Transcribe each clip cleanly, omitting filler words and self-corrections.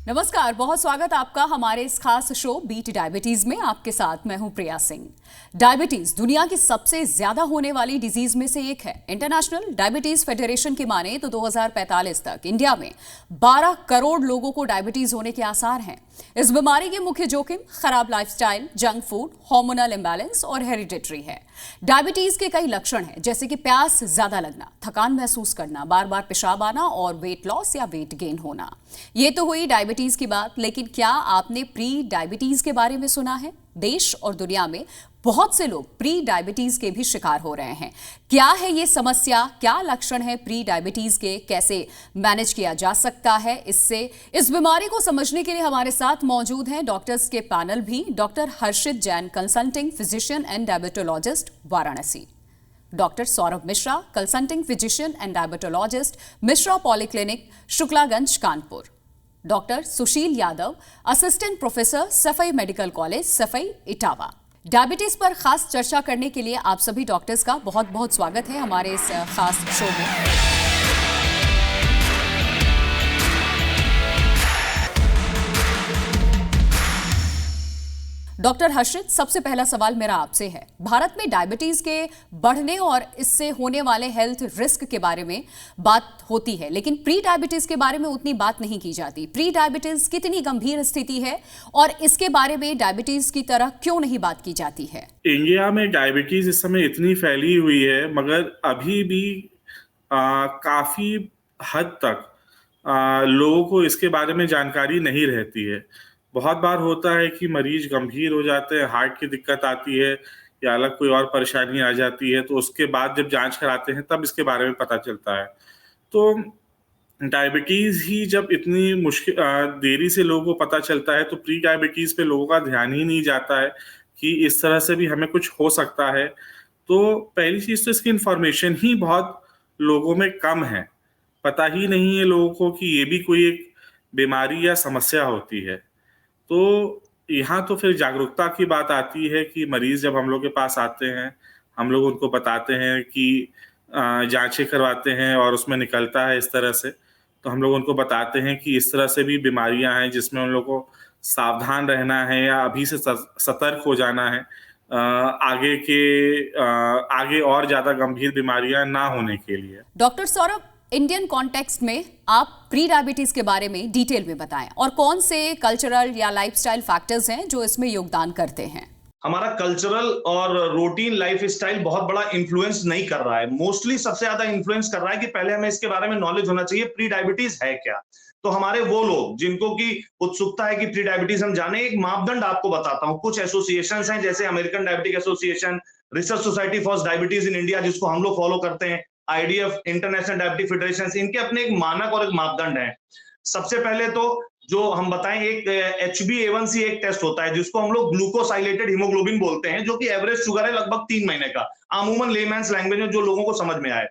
नमस्कार, बहुत स्वागत आपका हमारे इस खास शो बीट डायबिटीज में। आपके साथ मैं हूं प्रिया सिंह। डायबिटीज दुनिया की सबसे ज्यादा होने वाली डिजीज में से एक है। इंटरनेशनल डायबिटीज फेडरेशन की माने तो 2045 तक इंडिया में 12 करोड़ लोगों को डायबिटीज होने के आसार हैं। इस बीमारी के मुख्य जोखिम खराब lifestyle, junk food, hormonal imbalance और हेरिडिटरी है। डायबिटीज के कई लक्षण हैं, जैसे कि प्यास ज्यादा लगना, थकान महसूस करना, बार बार पेशाब आना और वेट लॉस या वेट गेन होना। ये तो हुई डायबिटीज की बात, लेकिन क्या आपने प्री डायबिटीज के बारे में सुना है? देश और दुनिया में बहुत से लोग प्री डायबिटीज के भी शिकार हो रहे हैं। क्या है ये समस्या, क्या लक्षण है प्री डायबिटीज के, कैसे मैनेज किया जा सकता है? इस बीमारी को समझने के लिए हमारे साथ मौजूद हैं डॉक्टर्स के पैनल भी। Doctor Harshit Jain, consulting physician and diabetologist, Varanasi. Doctor Saurabh Mishra, consulting physician and diabetologist, Mishra polyclinic, Shuklaganj, Kanpur. Doctor Sushil Yadav, assistant professor, सफई मेडिकल कॉलेज, सफई, इटावा। डायबिटीज पर खास चर्चा करने के लिए आप सभी डॉक्टर्स का बहुत बहुत स्वागत है हमारे इस खास शो में। डॉक्टर हर्षित, सबसे पहला सवाल मेरा आपसे है। भारत में डायबिटीज के बढ़ने और इससे होने वाले हेल्थ रिस्क के बारे में बात होती है, लेकिन प्री डायबिटीज के बारे में उतनी बात नहीं की जाती। प्री डायबिटीज कितनी गंभीर स्थिति है और इसके बारे में डायबिटीज की तरह क्यों नहीं बात की जाती है? इंडिया में डायबिटीज इस समय इतनी फैली हुई है, मगर अभी भी काफी हद तक लोगों को इसके बारे में जानकारी नहीं रहती है। बहुत बार होता है कि मरीज गंभीर हो जाते हैं, हार्ट की दिक्कत आती है या अलग कोई और परेशानी आ जाती है, तो उसके बाद जब जांच कराते हैं तब इसके बारे में पता चलता है। तो डायबिटीज ही जब इतनी मुश्किल देरी से लोगों को पता चलता है, तो प्री डायबिटीज पे लोगों का ध्यान ही नहीं जाता है कि इस तरह से भी हमें कुछ हो सकता है। तो पहली चीज तो इसकी इंफॉर्मेशन ही बहुत लोगों में कम है। पता ही नहीं है लोगों को कि ये भी कोई एक बीमारी या समस्या होती है। तो यहाँ तो फिर जागरूकता की बात आती है कि मरीज जब हम लोग के पास आते हैं, हम लोग उनको बताते हैं कि जांचें करवाते हैं और उसमें निकलता है इस तरह से, तो हम लोग उनको बताते हैं कि इस तरह से भी बीमारियां हैं जिसमें उन लोगों को सावधान रहना है या अभी से सतर्क हो जाना है, आगे और ज्यादा गंभीर बीमारियां ना होने के लिए। डॉक्टर सौरभ, इंडियन कॉन्टेक्स्ट में आप प्री डायबिटीज के बारे में डिटेल में बताएं और कौन से कल्चरल या लाइफस्टाइल फैक्टर्स हैं जो इसमें योगदान करते हैं? हमारा कल्चरल और रूटीन लाइफस्टाइल बहुत बड़ा इन्फ्लुएंस नहीं कर रहा है। मोस्टली सबसे ज्यादा इन्फ्लुएंस कर रहा है कि पहले हमें इसके बारे में नॉलेज होना चाहिए, प्री डायबिटीज है क्या। तो हमारे वो लोग जिनको की उत्सुकता है कि प्री डायबिटीज हम जाने, एक मापदंड आपको बताता हूं। कुछ एसोसिएशंस हैं, जैसे American diabetic association, research society for diabetes in India, जिसको हम लोग फॉलो करते हैं, आईडीएफ, इंटरनेशनल डायबिटिक फेडरेशन, इनके अपने एक मानक और एक मापदंड है। सबसे पहले तो जो हम बताएं, एक HbA1c एक टेस्ट होता है जिसको हम लोग ग्लूकोसाइलेटेड हीमोग्लोबिन बोलते हैं, जो कि एवरेज शुगर है लगभग 3 महीने का, अमूमन लेमैन्स लैंग्वेज में जो लोगों को समझ में आए।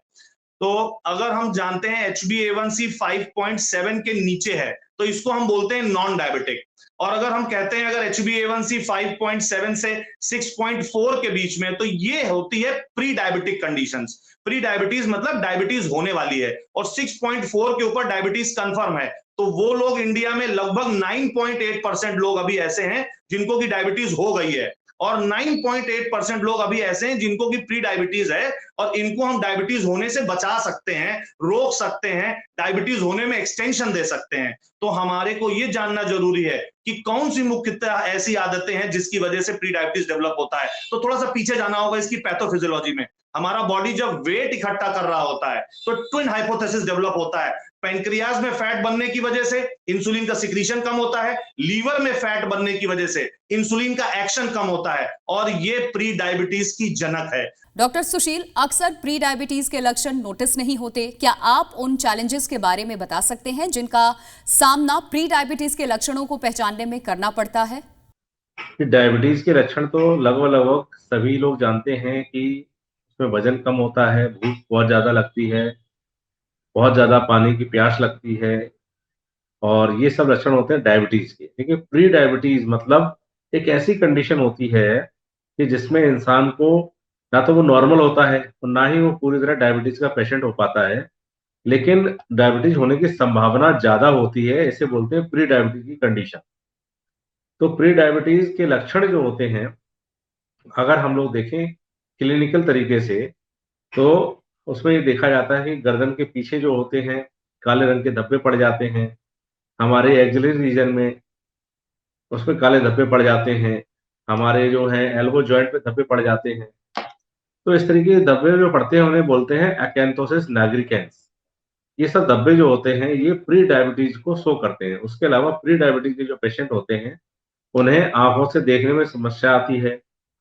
तो अगर हम जानते हैं HbA1c 5.7 के नीचे है तो इसको हम बोलते हैं नॉन डायबिटिक। और अगर हम कहते हैं अगर HbA1c 5.7 से 6.4 के बीच में, तो ये होती है pre diabetic conditions. Pre diabetes मतलब डायबिटीज होने वाली है, और 6.4 के ऊपर डायबिटीज कंफर्म है। तो वो लोग इंडिया में लगभग 9.8% लोग अभी ऐसे हैं जिनको की डायबिटीज हो गई है, और 9.8% लोग अभी ऐसे हैं जिनको की प्री डायबिटीज है, और इनको हम डायबिटीज होने से बचा सकते हैं, रोक सकते हैं, डायबिटीज होने में एक्सटेंशन दे सकते हैं। तो हमारे को यह जानना जरूरी है कि कौन सी मुख्यतः ऐसी आदतें हैं जिसकी वजह से प्री डायबिटीज डेवलप होता है। तो थोड़ा सा पीछे जाना होगा इसकी पैथोफिजियोलॉजी में। हमारा बॉडी जब वेट इकट्ठा कर रहा होता है तो ट्विन हाइपोथेसिस डेवलप होता है। पैंक्रियाज में फैट बनने की वजह से इंसुलिन का सिक्रीशन कम होता है, लीवर में फैट बनने की वजह से इंसुलिन का एक्शन कम होता है, और ये प्री डायबिटीज की जनक है। डॉक्टर सुशील, अक्सर प्री डायबिटीज के लक्षण नोटिस नहीं होते। क्या आप उन चैलेंजेस के बारे में बता सकते हैं जिनका सामना प्री डायबिटीज के लक्षणों को पहचानने में करना पड़ता है? डायबिटीज के लक्षण तो लगभग सभी लोग जानते हैं कि उसमें वजन कम होता है, भूख बहुत ज्यादा लगती है, बहुत ज्यादा पानी की प्यास लगती है, और ये सब लक्षण होते हैं डायबिटीज के। लेकिन प्री डायबिटीज मतलब एक ऐसी कंडीशन होती है कि जिसमें इंसान को ना तो वो नॉर्मल होता है और ना ही वो पूरी तरह डायबिटीज का पेशेंट हो पाता है। लेकिन डायबिटीज होने की संभावना ज्यादा होती है, इसे बोलते हैं प्री डायबिटीज की कंडीशन। तो प्री डायबिटीज के लक्षण जो होते हैं, अगर हम लोग देखें क्लिनिकल तरीके से, तो उसमें ये देखा जाता है कि गर्दन के पीछे जो होते हैं काले रंग के धब्बे पड़ जाते हैं, हमारे एक्सिलरी रीजन में उसमें काले धब्बे पड़ जाते हैं, हमारे जो है एल्बो जॉइंट पे धब्बे पड़ जाते हैं। तो इस तरीके के धब्बे जो पड़ते हैं उन्हें बोलते हैं अकैंथोसिस नाग्रिकेंस। ये सब धब्बे जो होते हैं ये प्री डायबिटीज को शो करते हैं। उसके अलावा प्री डायबिटीज के जो पेशेंट होते हैं उन्हें आंखों से देखने में समस्या आती है,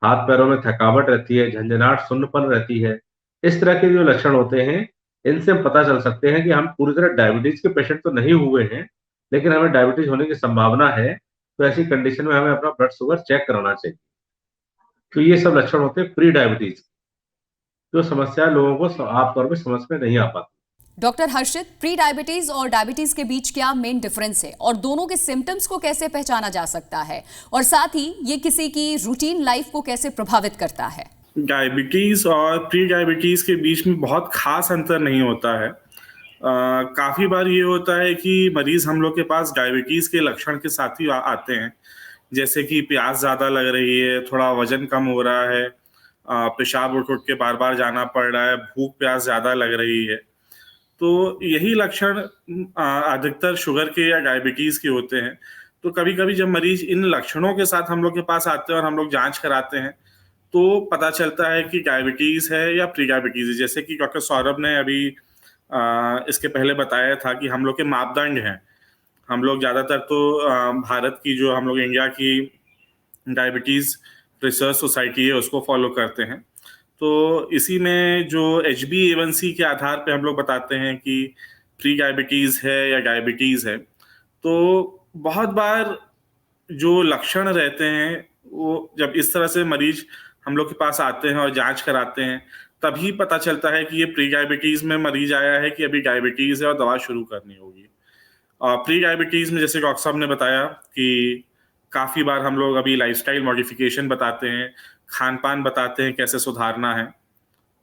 हाथ पैरों में थकावट रहती है, झंझनाहट, सुन्नपन रहती है। इस तरह के जो लक्षण होते हैं, इनसे हम पता चल सकते हैं कि हम पूरी तरह डायबिटीज के पेशेंट तो नहीं हुए हैं, लेकिन हमें डायबिटीज होने की संभावना है। तो ऐसी कंडीशन में हमें अपना ब्लड शुगर चेक कराना चाहिए। तो ये सब लक्षण होते हैं प्री डायबिटीज, जो समस्या लोगों को आमतौर पर समझ में नहीं आ पाती। डॉक्टर हर्षित, प्री डायबिटीज और डायबिटीज के बीच क्या मेन डिफरेंस है और दोनों के सिम्टम्स को कैसे पहचाना जा सकता है, और साथ ही ये किसी की रूटीन लाइफ को कैसे प्रभावित करता है? डायबिटीज और प्री डायबिटीज के बीच में बहुत खास अंतर नहीं होता है। काफी बार ये होता है कि मरीज हम लोग के पास डायबिटीज के लक्षण के साथ ही आते हैं, जैसे कि प्यास ज्यादा लग रही है, थोड़ा वजन कम हो रहा है, पेशाब उठ उठ के बार बार जाना पड़ रहा है, भूख प्यास ज्यादा लग रही है। तो यही लक्षण अधिकतर शुगर के या डायबिटीज के होते हैं। तो कभी कभी जब मरीज इन लक्षणों के साथ हम लोग के पास आते हैं और हम लोग जांच कराते हैं तो पता चलता है कि डायबिटीज है या प्री डायबिटीज है। जैसे कि डॉक्टर सौरभ ने अभी इसके पहले बताया था कि हम लोग के मापदंड हैं। हम लोग ज़्यादातर तो भारत की जो हम लोग इंडिया की डायबिटीज रिसर्च सोसाइटी है उसको फॉलो करते हैं। तो इसी में जो HbA1c के आधार पे हम लोग बताते हैं कि प्री डायबिटीज़ है या डायबिटीज़ है। तो बहुत बार जो लक्षण रहते हैं वो जब इस तरह से मरीज हम लोग के पास आते हैं और जांच कराते हैं तभी पता चलता है कि ये प्री डायबिटीज़ में मरीज आया है कि अभी डायबिटीज़ है और दवा शुरू करनी होगी। और प्री डायबिटीज़ में जैसे डॉक्टर साहब ने बताया कि काफ़ी बार हम लोग अभी लाइफस्टाइल मॉडिफिकेशन बताते हैं, खान पान बताते हैं कैसे सुधारना है।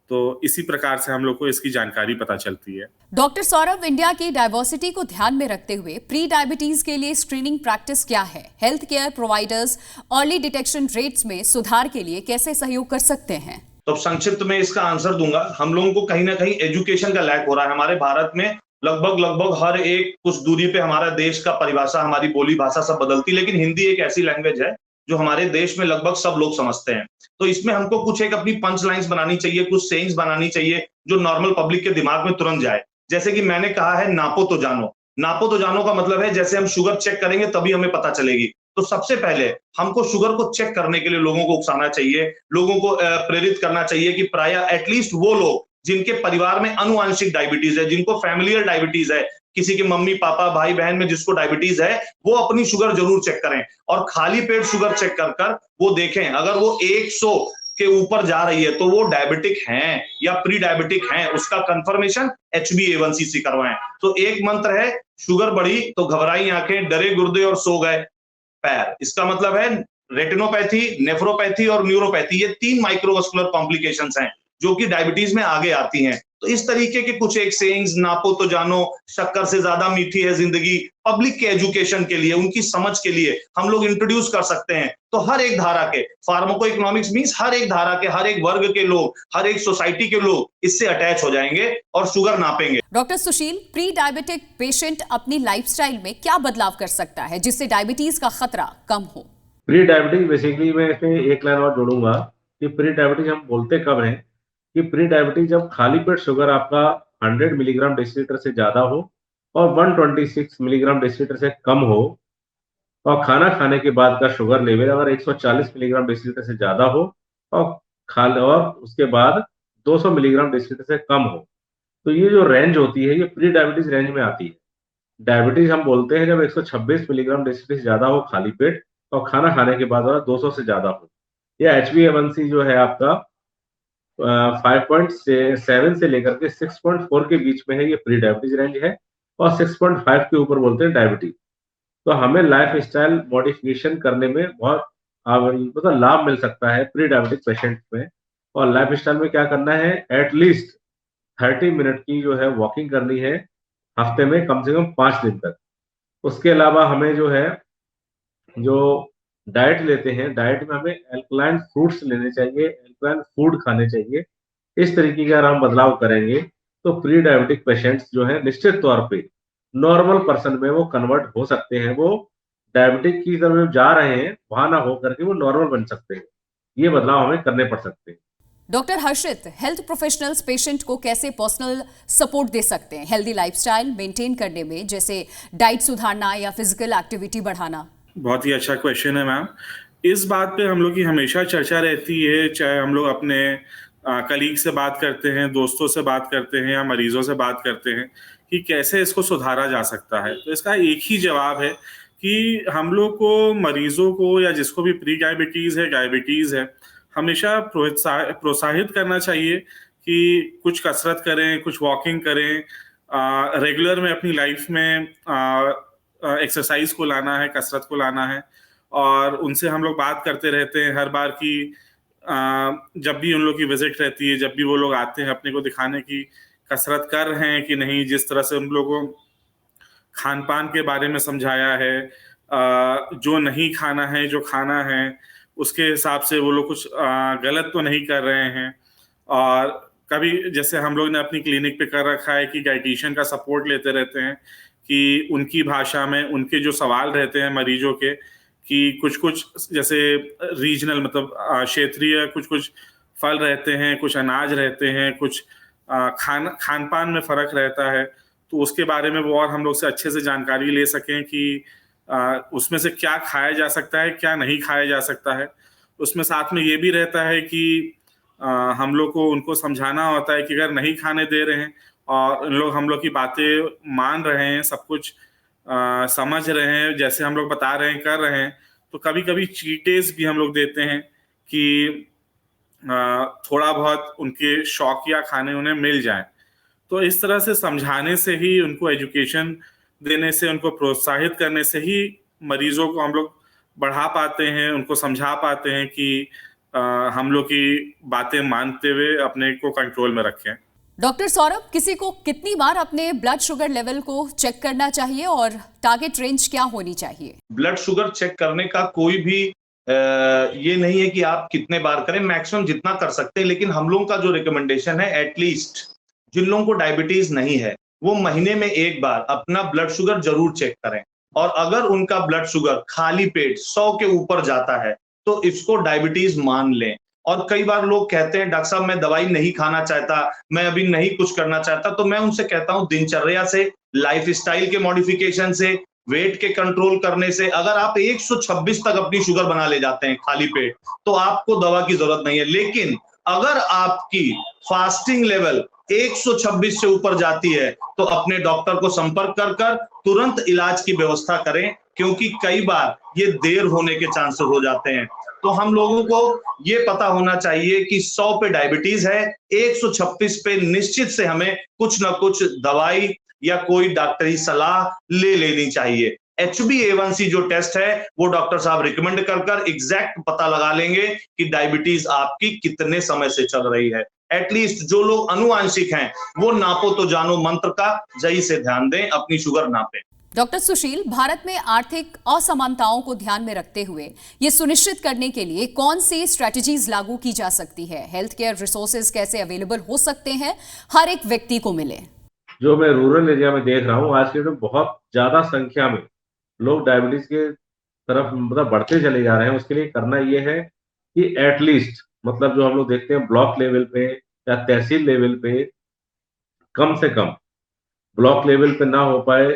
तो इसी प्रकार से हम लोग को इसकी जानकारी पता चलती है। डॉक्टर सौरभ, इंडिया की डाइवर्सिटी को ध्यान में रखते हुए प्री डायबिटीज के लिए स्क्रीनिंग प्रैक्टिस क्या है? Health care providers early detection rates में सुधार के लिए कैसे सहयोग कर सकते हैं? तो संक्षिप्त में इसका आंसर दूंगा। हम लोगों को कहीं ना कहीं एजुकेशन का लैक हो रहा है। हमारे भारत में लगभग हर एक कुछ दूरी पे हमारा देश का परिभाषा, हमारी बोली भाषा सब बदलती, लेकिन हिंदी एक ऐसी लैंग्वेज है जो हमारे देश में लगभग सब लोग समझते हैं। तो इसमें हमको कुछ एक अपनी पंच लाइन्स बनानी चाहिए, कुछ सेइंग्स बनानी चाहिए जो नॉर्मल पब्लिक के दिमाग में तुरंत जाए। जैसे कि मैंने कहा है, नापो तो जानो। नापो तो जानो का मतलब है जैसे हम शुगर चेक करेंगे तभी हमें पता चलेगी। तो सबसे पहले हमको शुगर को चेक करने के लिए लोगों को उकसाना चाहिए, लोगों को प्रेरित करना चाहिए कि प्रायः एटलीस्ट वो लोग जिनके परिवार में अनुवांशिक डायबिटीज है, जिनको फैमिलियल डायबिटीज है, किसी के मम्मी पापा भाई बहन में जिसको डायबिटीज है, वो अपनी शुगर जरूर चेक करें और खाली पेट शुगर चेक कर कर वो देखें अगर वो 100 के ऊपर जा रही है तो वो डायबिटिक हैं या प्री डायबिटिक हैं, उसका कंफर्मेशन HbA1c से करवाएं। तो एक मंत्र है, शुगर बढ़ी तो घबराई आंखें, डरे गुर्दे और सो गए पैर। इसका मतलब है रेटिनोपैथी, नेफ्रोपैथी और न्यूरोपैथी, ये 3 माइक्रोवास्कुलर कॉम्प्लिकेशंस हैं जो कि डायबिटीज में आगे आती हैं। तो इस तरीके के कुछ एक सेइंग्स, नापो तो जानो, शक्कर से ज्यादा मीठी है जिंदगी, पब्लिक के एजुकेशन के लिए, उनकी समझ के लिए हम लोग इंट्रोड्यूस कर सकते हैं। तो हर एक धारा के, फार्माको इकोनॉमिक्स मींस हर एक धारा के, हर एक वर्ग के लोग, हर एक सोसाइटी के लोग इससे अटैच हो जाएंगे और शुगर नापेंगे। डॉक्टर सुशील, प्री डायबिटिक पेशेंट अपनी लाइफस्टाइल में क्या बदलाव कर सकता है जिससे डायबिटीज का खतरा कम हो? प्री डायबिटीज बेसिकली मैं इसमें एक लाइन और जोड़ूंगा कि प्री डायबिटीज हम बोलते कब हैं कि प्री डायबिटीज जब खाली पेट शुगर आपका 100 मिलीग्राम डेसीलीटर से ज्यादा हो और 126 मिलीग्राम डेसीलीटर से कम हो और खाना खाने के बाद का शुगर लेवल अगर 140 मिलीग्राम डेसीलीटर से ज्यादा हो और उसके बाद 200 मिलीग्राम डेसीलीटर से कम हो, तो ये जो रेंज होती है ये प्री डायबिटीज रेंज में आती है। डायबिटीज हम बोलते हैं जब 126 मिलीग्राम डेसीलीटर से ज्यादा हो खाली पेट और खाना खाने के बाद 200 से ज्यादा हो, या HbA1c जो है आपका 5.7 से लेकर के 6.4 के बीच में है, ये प्री डायबिटीज रेंज है, और 6.5 के ऊपर बोलते हैं डायबिटीज। तो हमें लाइफ स्टाइल मॉडिफिकेशन करने में बहुत मतलब लाभ मिल सकता है प्री डायबिटिक पेशेंट में। और लाइफ स्टाइल में क्या करना है, एटलीस्ट 30 मिनट की जो है वॉकिंग करनी है हफ्ते में कम से कम 5 दिन तक। उसके अलावा हमें जो है जो डाइट लेते हैं, डाइट में हमें एल्कलाइन फ्रूट्स लेने चाहिए, एल्कलाइन फूड खाने चाहिए। इस तरीके का अगर हम बदलाव करेंगे तो प्री डायबिटिक पेशेंट्स जो है निश्चित तौर पे नॉर्मल पर्सन में वो कन्वर्ट हो सकते हैं। वो डायबिटिक की तरफ जा रहे हैं वहां ना हो करके वो नॉर्मल बन सकते हैं। ये बदलाव हमें करने पड़ सकते हैं। डॉक्टर हर्षित, हेल्थ प्रोफेशनल्स पेशेंट को कैसे पर्सनल सपोर्ट दे सकते हैं हेल्दी लाइफस्टाइल मेंटेन करने में, जैसे डाइट सुधारना या फिजिकल एक्टिविटी बढ़ाना? बहुत ही अच्छा क्वेश्चन है मैम। इस बात पे हम लोग की हमेशा चर्चा रहती है, चाहे हम लोग अपने कलीग से बात करते हैं, दोस्तों से बात करते हैं या मरीजों से बात करते हैं कि कैसे इसको सुधारा जा सकता है। तो इसका एक ही जवाब है कि हम लोग को, मरीजों को या जिसको भी प्री डायबिटीज़ है, डायबिटीज़ है, हमेशा प्रोत्साहित करना चाहिए कि कुछ कसरत करें, कुछ वॉकिंग करें, रेगुलर में अपनी लाइफ में एक्सरसाइज को लाना है, कसरत को लाना है। और उनसे हम लोग बात करते रहते हैं हर बार की जब भी उन लोग की विजिट रहती है, जब भी वो लोग आते हैं अपने को दिखाने की कसरत कर रहे हैं कि नहीं, जिस तरह से उन लोगों को खान पान के बारे में समझाया है, जो नहीं खाना है, जो खाना है, उसके हिसाब से वो लोग कुछ गलत तो नहीं कर रहे हैं। और कभी जैसे हम लोग ने अपनी क्लिनिक पे कर रखा है कि डाइटिशियन का सपोर्ट लेते रहते हैं कि उनकी भाषा में उनके जो सवाल रहते हैं मरीजों के, कि कुछ कुछ जैसे रीजनल मतलब क्षेत्रीय कुछ कुछ फल रहते हैं, कुछ अनाज रहते हैं, कुछ खान पान में फ़र्क रहता है, तो उसके बारे में वो और हम लोग से अच्छे से जानकारी ले सकें कि उसमें से क्या खाया जा सकता है, क्या नहीं खाया जा सकता है। उसमें साथ में ये भी रहता है कि हम लोग को उनको समझाना होता है कि अगर नहीं खाने दे रहे हैं और उन लोग हम लोग की बातें मान रहे हैं, सब कुछ समझ रहे हैं, जैसे हम लोग बता रहे हैं, कर रहे हैं, तो कभी कभी चीट डेज भी हम लोग देते हैं कि थोड़ा बहुत उनके शौकिया खाने उन्हें मिल जाए। तो इस तरह से समझाने से ही, उनको एजुकेशन देने से, उनको प्रोत्साहित करने से ही मरीजों को हम लोग बढ़ा पाते हैं, उनको समझा पाते हैं कि हम लोग की बातें मानते हुए अपने को कंट्रोल में रखें। डॉक्टर सौरभ, किसी को कितनी बार अपने ब्लड शुगर लेवल को चेक करना चाहिए और टारगेट रेंज क्या होनी चाहिए? ब्लड शुगर चेक करने का कोई भी ये नहीं है कि आप कितने बार करें, मैक्सिमम जितना कर सकते हैं। लेकिन हम लोगों का जो रिकमेंडेशन है, एटलीस्ट जिन लोगों को डायबिटीज नहीं है वो महीने में एक बार अपना ब्लड शुगर जरूर चेक करें। और अगर उनका ब्लड शुगर खाली पेट 100 के ऊपर जाता है तो इसको डायबिटीज मान लें। और कई बार लोग कहते हैं डॉक्टर साहब मैं दवाई नहीं खाना चाहता, मैं अभी नहीं कुछ करना चाहता, तो मैं उनसे कहता हूं दिनचर्या से, लाइफस्टाइल के मॉडिफिकेशन से, वेट के कंट्रोल करने से अगर आप 126 तक अपनी शुगर बना ले जाते हैं खाली पेट, तो आपको दवा की जरूरत नहीं है। लेकिन अगर आपकी फास्टिंग लेवल 126 से ऊपर जाती है तो अपने डॉक्टर को संपर्क कर कर तुरंत इलाज की व्यवस्था करें, क्योंकि कई बार ये देर होने के चांसेस हो जाते हैं। तो हम लोगों को ये पता होना चाहिए कि 100 पे डायबिटीज है, 126 पे निश्चित से हमें कुछ ना कुछ दवाई या कोई डॉक्टरी सलाह ले लेनी चाहिए। HbA1c जो टेस्ट है वो डॉक्टर साहब रिकमेंड कर कर एग्जैक्ट पता लगा लेंगे कि डायबिटीज आपकी कितने समय से चल रही है। एटलीस्ट जो लोग अनुवांशिक हैं वो नापो तो जानो मंत्र का सही से ध्यान दें, अपनी शुगर नापें। डॉक्टर सुशील, भारत में आर्थिक असमानताओं को ध्यान में रखते हुए ये सुनिश्चित करने के लिए कौन सी स्ट्रेटजीज लागू की जा सकती है? हेल्थ केयर रिसोर्सेज कैसे अवेलेबल हो सकते हैं, हर एक व्यक्ति को मिले? जो मैं रूरल एरिया में देख रहा हूँ आज के तो बहुत ज्यादा संख्या में लोग डायबिटीज के तरफ मतलब बढ़ते चले जा रहे हैं। उसके लिए करना ये है कि एटलीस्ट मतलब जो हम लोग देखते हैं ब्लॉक लेवल पे या तहसील लेवल पे, कम से कम ब्लॉक लेवल पे ना हो पाए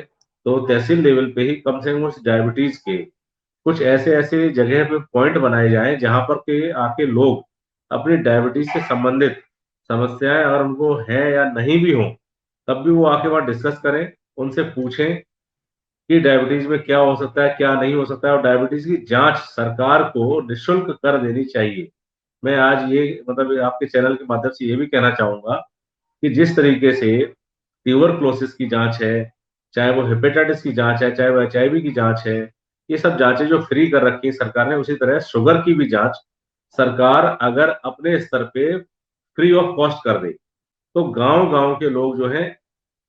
तो तहसील लेवल पे ही कम से कम उस डायबिटीज के कुछ ऐसे ऐसे जगह पे पॉइंट बनाए जाएं जहां पर के आके लोग अपनी डायबिटीज से संबंधित समस्याएं अगर उनको है या नहीं भी हो तब भी वो आके वहां डिस्कस करें, उनसे पूछें कि डायबिटीज में क्या हो सकता है, क्या नहीं हो सकता है। और डायबिटीज की जांच सरकार को निःशुल्क कर देनी चाहिए। मैं आज ये मतलब आपके चैनल के माध्यम से ये भी कहना चाहूंगा कि जिस तरीके से ट्यूबरक्लोसिस की जांच है, चाहे वो हेपेटाइटिस की जांच है, चाहे वो HIV की जांच है, ये सब जांचें जो फ्री कर रखी है सरकार ने, उसी तरह शुगर की भी जांच सरकार अगर अपने स्तर पे फ्री ऑफ कॉस्ट कर दे तो गांव-गांव के लोग जो है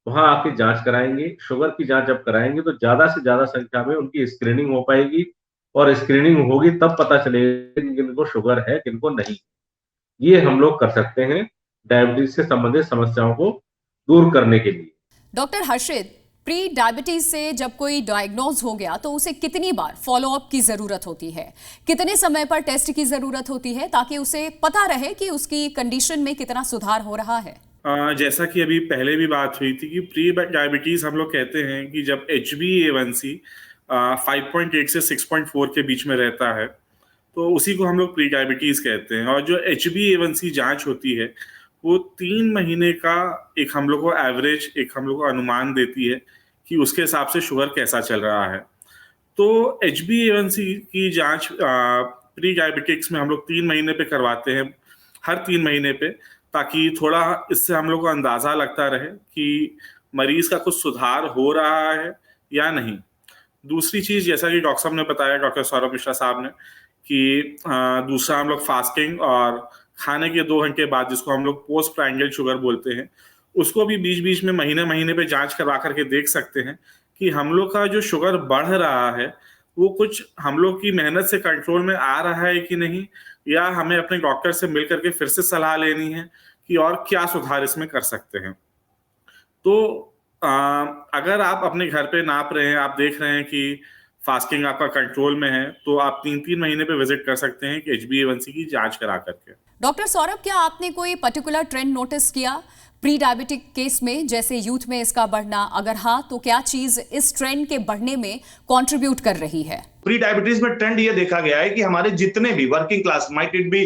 वहां आके जांच कराएंगे। शुगर की जांच जब कराएंगे तो ज्यादा से ज्यादा संख्या में उनकी स्क्रीनिंग हो पाएगी, और स्क्रीनिंग होगी तब पता चलेगा कि किनको शुगर है किनको नहीं। ये हम लोग कर सकते हैं डायबिटीज से संबंधित समस्याओं को दूर करने के लिए। डॉक्टर हर्षित, प्री डायबिटीज से जब कोई डायग्नोज हो गया तो उसे कितनी बार फॉलोअप की जरूरत होती है, कितने समय पर टेस्ट की जरूरत होती है ताकि उसे पता रहे कि उसकी कंडीशन में कितना सुधार हो रहा है? जैसा कि अभी पहले भी बात हुई थी कि प्री डायबिटीज हम लोग कहते हैं कि जब HbA1c 5.8 से 6.4 के बीच में रहता है तो उसी को हम लोग प्री डायबिटीज कहते हैं। और जो HbA1c जांच होती है वो 3 महीने का एक हम लोग को एवरेज, एक हम लोग को अनुमान देती है कि उसके हिसाब से शुगर कैसा चल रहा है। तो HbA1c की जांच प्री डायबिटिक्स में हम लोग 3 महीने पे करवाते हैं, हर 3 महीने पे, ताकि थोड़ा इससे हम लोग को अंदाज़ा लगता रहे कि मरीज का कुछ सुधार हो रहा है या नहीं। दूसरी चीज़, जैसा कि डॉक्टर साहब ने बताया, डॉक्टर सौरभ मिश्रा साहब ने, कि दूसरा हम लोग फास्टिंग और खाने के 2 घंटे बाद, जिसको हम लोग पोस्ट प्राइंडियल शुगर बोलते हैं, उसको भी बीच बीच में महीने महीने पे जांच करवा करके देख सकते हैं कि हम लोग का जो शुगर बढ़ रहा है वो कुछ हम लोग की मेहनत से कंट्रोल में आ रहा है कि नहीं, या हमें अपने डॉक्टर से मिल करके फिर से सलाह लेनी है कि और क्या सुधार इसमें कर सकते हैं। तो अगर आप अपने घर पे नाप रहे हैं, आप देख रहे हैं कि फास्टिंग आपका कंट्रोल में है, तो आप 3-3 महीने पे विजिट कर सकते हैं कि HbA1c की जांच करा करके। डॉक्टर सौरभ, क्या आपने कोई पर्टिकुलर ट्रेंड नोटिस किया प्री डायबिटिक केस में, जैसे यूथ में इसका बढ़ना? अगर हाँ तो क्या चीज इस ट्रेंड के बढ़ने में कंट्रीब्यूट कर रही है? प्री डायबिटीज में ट्रेंड ये देखा गया है कि हमारे जितने भी working class, might it be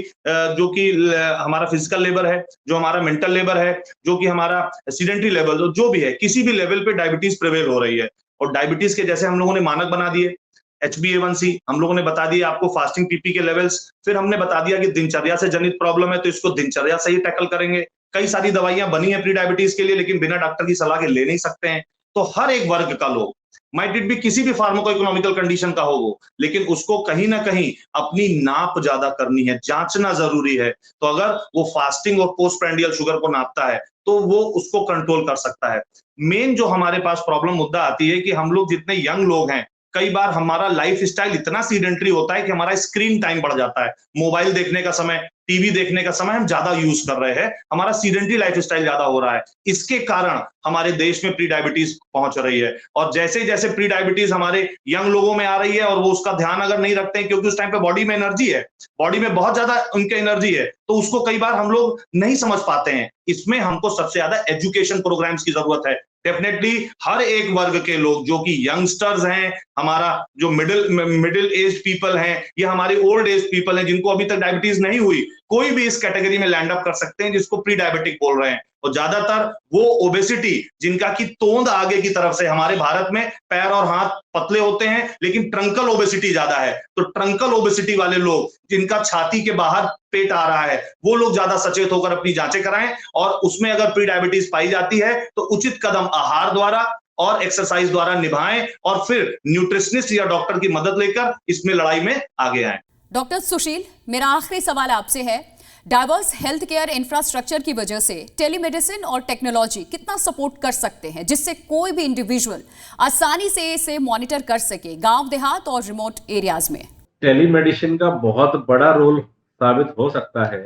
जो कि हमारा फिजिकल लेबर है, जो हमारा मेंटल लेबर है, जो कि हमारा सीडेंटरी लेवल, जो भी है, किसी भी लेवल पे डायबिटीज प्रिवेल हो रही है। और डायबिटीज के जैसे हम लोगों ने मानक बना दिए, HbA1c हम लोगों ने बता दिया आपको, फास्टिंग PP के लेवल्स, फिर हमने बता दिया कि दिनचर्या से जनित प्रॉब्लम है तो इसको दिनचर्या से ही टैकल करेंगे। कई सारी दवाइयां बनी है प्री डायबिटीज के लिए, लेकिन बिना डॉक्टर की सलाह के ले नहीं सकते हैं। तो हर एक वर्ग का लोग, माइट इट भी किसी भी फार्माको इकोनॉमिकल कंडीशन का हो वो, लेकिन उसको कहीं ना कहीं अपनी नाप ज्यादा करनी है, जांचना जरूरी है। तो अगर वो फास्टिंग और पोस्ट प्राइंडियल शुगर को नापता है तो वो उसको कंट्रोल कर सकता है। मेन जो हमारे पास प्रॉब्लम मुद्दा आती है कि हम लोग जितने यंग लोग हैं, कई बार हमारा लाइफ स्टाइल इतना सीडेंटरी होता है कि हमारा स्क्रीन टाइम बढ़ जाता है। मोबाइल देखने का समय, टीवी देखने का समय हम ज्यादा यूज कर रहे हैं, हमारा सीडेंटरी लाइफ स्टाइल ज्यादा हो रहा है। इसके कारण हमारे देश में प्री डायबिटीज पहुंच रही है। और जैसे जैसे प्री डायबिटीज हमारे यंग लोगों में आ रही है और वो उसका ध्यान अगर नहीं रखते हैं, क्योंकि उस टाइम पे बॉडी में एनर्जी है, बॉडी में बहुत ज्यादा उनके एनर्जी है, तो उसको कई बार हम लोग नहीं समझ पाते हैं। इसमें हमको सबसे ज्यादा एजुकेशन प्रोग्राम्स की जरूरत है। डेफिनेटली हर एक वर्ग के लोग, जो कि यंगस्टर्स हैं, हमारा जो मिडिल एज पीपल हैं, या हमारे ओल्ड एज पीपल हैं जिनको अभी तक डायबिटीज नहीं हुई, कोई भी इस कैटेगरी में लैंड अप कर सकते हैं, जिसको प्री डायबिटिक बोल रहे हैं। और ज्यादातर वो ओबेसिटी जिनका की तोंद आगे की तरफ से, हमारे भारत में पैर और हाथ पतले होते हैं लेकिन ट्रंकल ओबेसिटी ज्यादा है, तो ट्रंकल ओबेसिटी वाले लोग जिनका छाती के बाहर पेट आ रहा है, वो लोग ज्यादा सचेत होकर अपनी जांचें कराएं। और उसमें अगर प्री डायबिटीज पाई जाती है तो उचित कदम आहार द्वारा और एक्सरसाइज द्वारा निभाएं, और फिर न्यूट्रिशनिस्ट या डॉक्टर की मदद लेकर इसमें लड़ाई में आगे आएं। डॉक्टर सुशील, मेरा आखिरी सवाल आपसे है, डाइवर्स हेल्थ केयर इंफ्रास्ट्रक्चर की वजह से टेलीमेडिसिन और टेक्नोलॉजी कितना सपोर्ट कर सकते हैं, जिससे कोई भी इंडिविजुअल आसानी से इसे मॉनिटर कर सके गांव देहात और रिमोट एरियाज में? टेलीमेडिसिन का बहुत बड़ा रोल साबित हो सकता है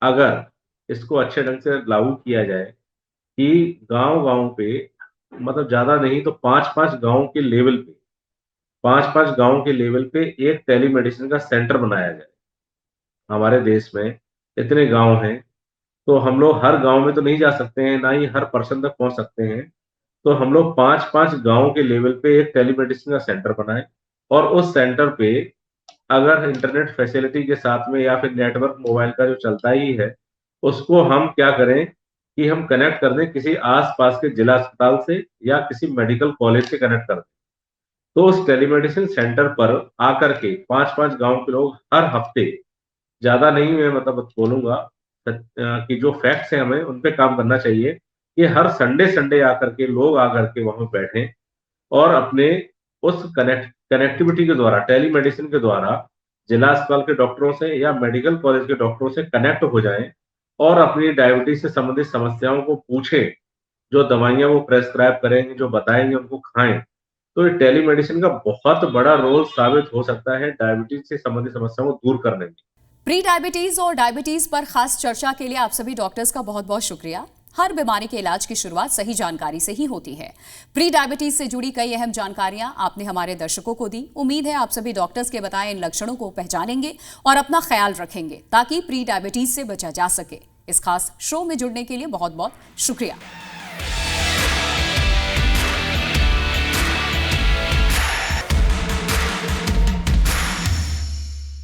अगर इसको अच्छे ढंग से लागू किया जाए कि गांव-गांव पे, मतलब ज्यादा नहीं तो 5-5 गांव के लेवल पे, 5-5 गांव के लेवल पे एक टेलीमेडिसिन का सेंटर बनाया जाए। हमारे देश में इतने गांव हैं, तो हम लोग हर गांव में तो नहीं जा सकते हैं, ना ही हर पर्सन तक पहुंच सकते हैं। तो हम लोग 5-5 गांव के लेवल पे एक टेलीमेडिसिन का सेंटर बनाएं, और उस सेंटर पे अगर इंटरनेट फैसिलिटी के साथ में या फिर नेटवर्क मोबाइल का जो चलता ही है, उसको हम क्या करें कि हम कनेक्ट कर दें किसी आस-पास के जिला अस्पताल से या किसी मेडिकल कॉलेज से कनेक्ट कर दें। तो उस टेलीमेडिसिन सेंटर पर आकर के 5-5 गांव के लोग हर हफ्ते, ज्यादा नहीं मैं मतलब बोलूंगा कि जो फैक्ट्स हैं हमें उन पे काम करना चाहिए कि हर संडे आकर के लोग आकर के वहां बैठें और अपने उस कनेक्टिविटी के द्वारा, टेलीमेडिसिन के द्वारा जिला अस्पताल के डॉक्टरों से या मेडिकल कॉलेज के डॉक्टरों से कनेक्ट हो जाएं और अपनी डायबिटीज से संबंधित समस्याओं को पूछे, जो दवाइयाँ वो प्रेस्क्राइब करेंगे, जो बताएँगे उनको खाएँ। तो ये टेलीमेडिसिन का बहुत बड़ा रोल साबित हो सकता है डायबिटीज से संबंधित समस्याओं को दूर करने में। प्री डायबिटीज और डायबिटीज पर खास चर्चा के लिए आप सभी डॉक्टर्स का बहुत बहुत शुक्रिया। हर बीमारी के इलाज की शुरुआत सही जानकारी से ही होती है। प्री डायबिटीज से जुड़ी कई अहम जानकारियां आपने हमारे दर्शकों को दी। उम्मीद है आप सभी डॉक्टर्स के बताए इन लक्षणों को पहचानेंगे और अपना ख्याल रखेंगे ताकि प्री डायबिटीज से बचा जा सके। इस खास शो में जुड़ने के लिए बहुत बहुत शुक्रिया।